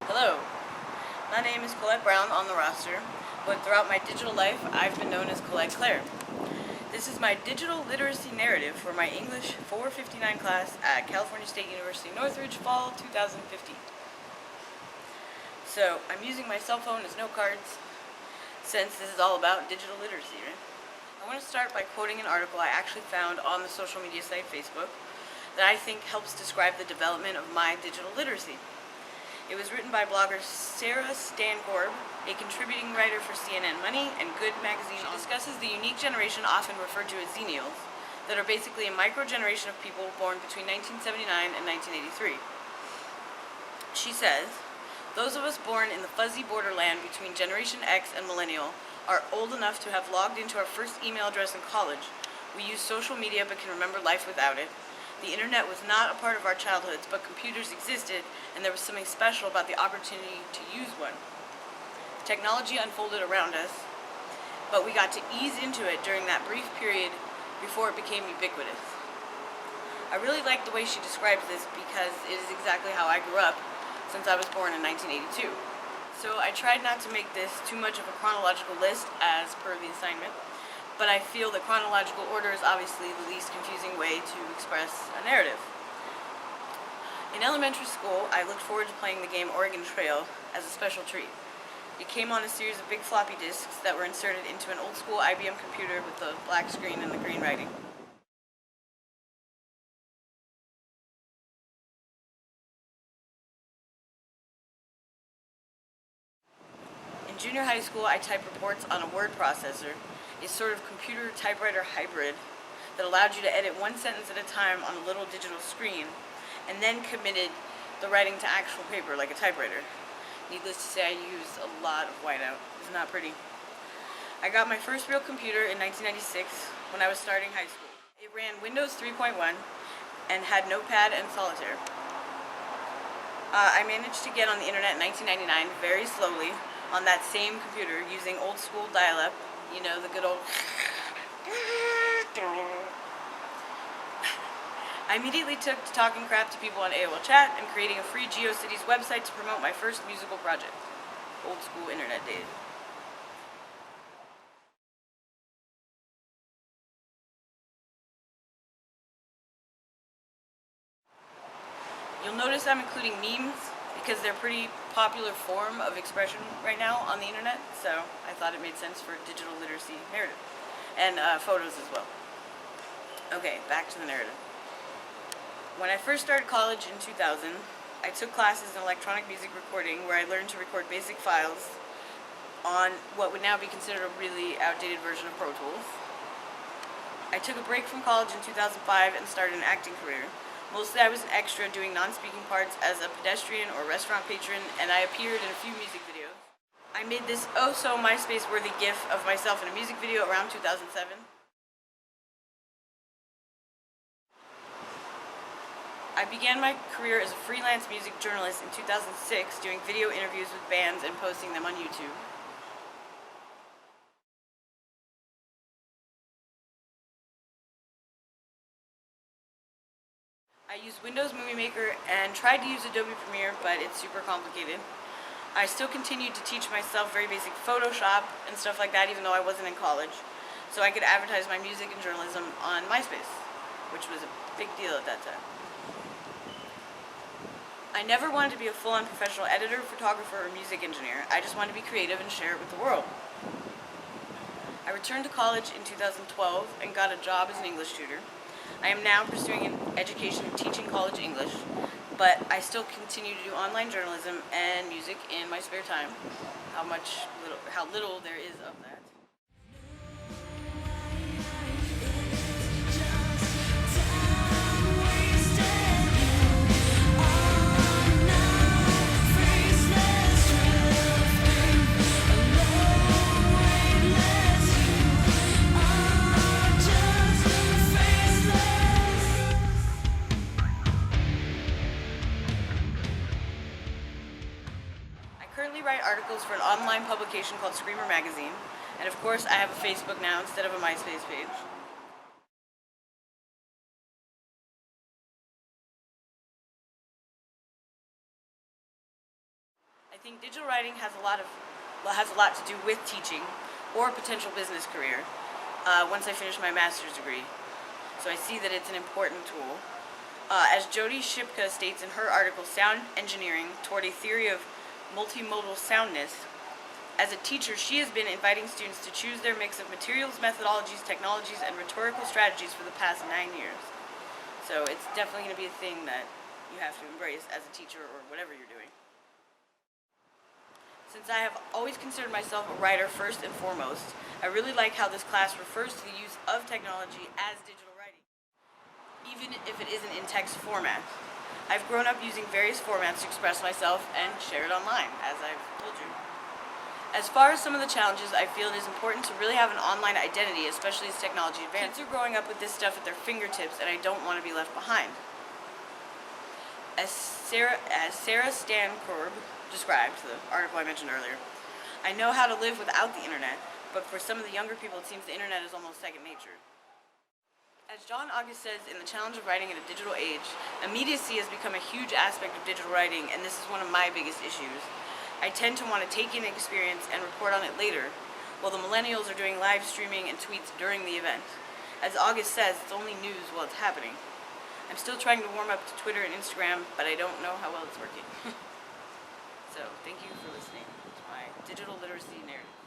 Hello, my name is Colette Brown on the roster, but throughout my digital life, I've been known as Colette Claire. This is my digital literacy narrative for my English 459 class at California State University Northridge, fall 2015. So, I'm using my cell phone as note cards, since this is all about digital literacy, right? I want to start by quoting an article I actually found on the social media site Facebook that I think helps describe the development of my digital literacy. It was written by blogger Sarah Stankorb, a contributing writer for CNN Money and Good Magazine. She discusses the unique generation often referred to as Xennials that are basically a micro-generation of people born between 1979 and 1983. She says, those of us born in the fuzzy borderland between Generation X and Millennial are old enough to have logged into our first email address in college. We use social media but can remember life without it. The internet was not a part of our childhoods, but computers existed, and there was something special about the opportunity to use one. Technology unfolded around us, but we got to ease into it during that brief period before it became ubiquitous. I really like the way she describes this because it is exactly how I grew up since I was born in 1982. So I tried not to make this too much of a chronological list as per the assignment, but I feel that chronological order is obviously the least confusing way to express a narrative. In elementary school, I looked forward to playing the game Oregon Trail as a special treat. It came on a series of big floppy disks that were inserted into an old school IBM computer with the black screen and the green writing. In junior high school, I typed reports on a word processor, a sort of computer typewriter hybrid that allowed you to edit one sentence at a time on a little digital screen, and then committed the writing to actual paper like a typewriter. Needless to say, I used a lot of whiteout. It's not pretty. I got my first real computer in 1996 when I was starting high school. It ran Windows 3.1 and had Notepad and Solitaire. I managed to get on the internet in 1999 very slowly on that same computer using old school dial-up, you know, the good old... I immediately took to talking crap to people on AOL Chat and creating a free GeoCities website to promote my first musical project. Old school internet days. You'll notice I'm including memes because they're a pretty popular form of expression right now on the internet, so I thought it made sense for digital literacy narrative. And photos as well. Okay, back to the narrative. When I first started college in 2000, I took classes in electronic music recording where I learned to record basic files on what would now be considered a really outdated version of Pro Tools. I took a break from college in 2005 and started an acting career. Mostly I was an extra doing non-speaking parts as a pedestrian or restaurant patron, and I appeared in a few music videos. I made this oh-so MySpace-worthy gif of myself in a music video around 2007. I began my career as a freelance music journalist in 2006, doing video interviews with bands and posting them on YouTube. I used Windows Movie Maker and tried to use Adobe Premiere, but it's super complicated. I still continued to teach myself very basic Photoshop and stuff like that, even though I wasn't in college, so I could advertise my music and journalism on MySpace, which was a big deal at that time. I never wanted to be a full-on professional editor, photographer, or music engineer. I just wanted to be creative and share it with the world. I returned to college in 2012 and got a job as an English tutor. I am now pursuing an education teaching college English, but I still continue to do online journalism and music in my spare time. How little there is of that. I currently write articles for an online publication called Screamer Magazine, and of course I have a Facebook now instead of a MySpace page. think digital writing has a lot to do with teaching or a potential business career once I finish my master's degree. So I see that it's an important tool. As Jody Shipka states in her article, Sound Engineering Toward a Theory of Multimodal Soundness, as a teacher, she has been inviting students to choose their mix of materials, methodologies, technologies, and rhetorical strategies for the past 9 years. So it's definitely going to be a thing that you have to embrace as a teacher or whatever you're doing. Since I have always considered myself a writer first and foremost, I really like how this class refers to the use of technology as digital writing, even if it isn't in text format. I've grown up using various formats to express myself and share it online, as I've told you. As far as some of the challenges, I feel it is important to really have an online identity, especially as technology advances. Kids are growing up with this stuff at their fingertips, and I don't want to be left behind. As Sarah Stankorb described, the article I mentioned earlier, I know how to live without the internet, but for some of the younger people, it seems the internet is almost second nature. As John August says in The Challenge of Writing in a Digital Age, immediacy has become a huge aspect of digital writing, and this is one of my biggest issues. I tend to want to take in experience and report on it later, while the millennials are doing live streaming and tweets during the event. As August says, it's only news while it's happening. I'm still trying to warm up to Twitter and Instagram, but I don't know how well it's working. So, thank you for listening to my digital literacy narrative.